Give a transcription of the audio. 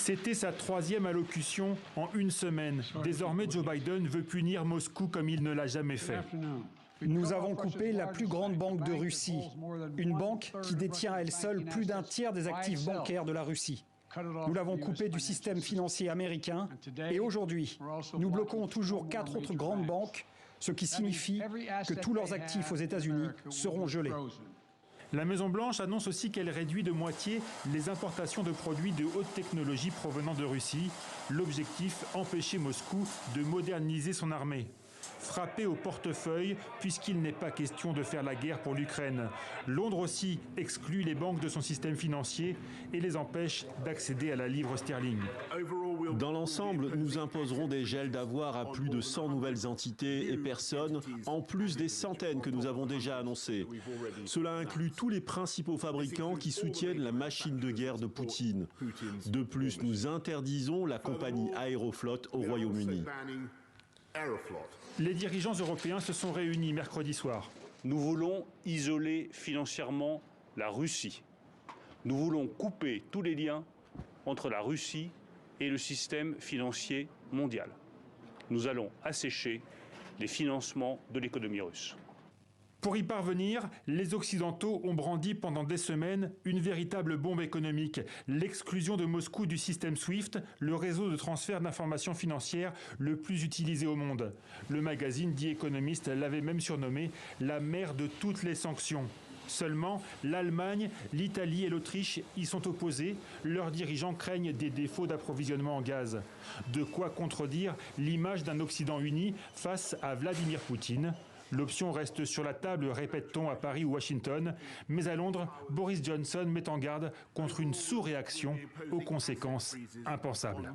C'était sa 3e allocution en une semaine. Désormais, Joe Biden veut punir Moscou comme il ne l'a jamais fait. Nous avons coupé la plus grande banque de Russie, une banque qui détient à elle seule plus d'un tiers des actifs bancaires de la Russie. Nous l'avons coupé du système financier américain et aujourd'hui, nous bloquons toujours 4 autres grandes banques, ce qui signifie que tous leurs actifs aux États-Unis seront gelés. La Maison-Blanche annonce aussi qu'elle réduit de moitié les importations de produits de haute technologie provenant de Russie. L'objectif, empêcher Moscou de moderniser son armée. Frappé au portefeuille puisqu'il n'est pas question de faire la guerre pour l'Ukraine. Londres aussi exclut les banques de son système financier et les empêche d'accéder à la livre sterling. Dans l'ensemble, nous imposerons des gels d'avoirs à plus de 100 nouvelles entités et personnes, en plus des centaines que nous avons déjà annoncées. Cela inclut tous les principaux fabricants qui soutiennent la machine de guerre de Poutine. De plus, nous interdisons la compagnie Aeroflot au Royaume-Uni. Les dirigeants européens se sont réunis mercredi soir. Nous voulons isoler financièrement la Russie. Nous voulons couper tous les liens entre la Russie et le système financier mondial. Nous allons assécher les financements de l'économie russe. Pour y parvenir, les Occidentaux ont brandi pendant des semaines une véritable bombe économique. L'exclusion de Moscou du système SWIFT, le réseau de transfert d'informations financières le plus utilisé au monde. Le magazine The Economist l'avait même surnommé la mère de toutes les sanctions. Seulement, l'Allemagne, l'Italie et l'Autriche y sont opposés. Leurs dirigeants craignent des défauts d'approvisionnement en gaz. De quoi contredire l'image d'un Occident uni face à Vladimir Poutine. L'option reste sur la table, répète-t-on à Paris ou Washington. Mais à Londres, Boris Johnson met en garde contre une sous-réaction aux conséquences impensables.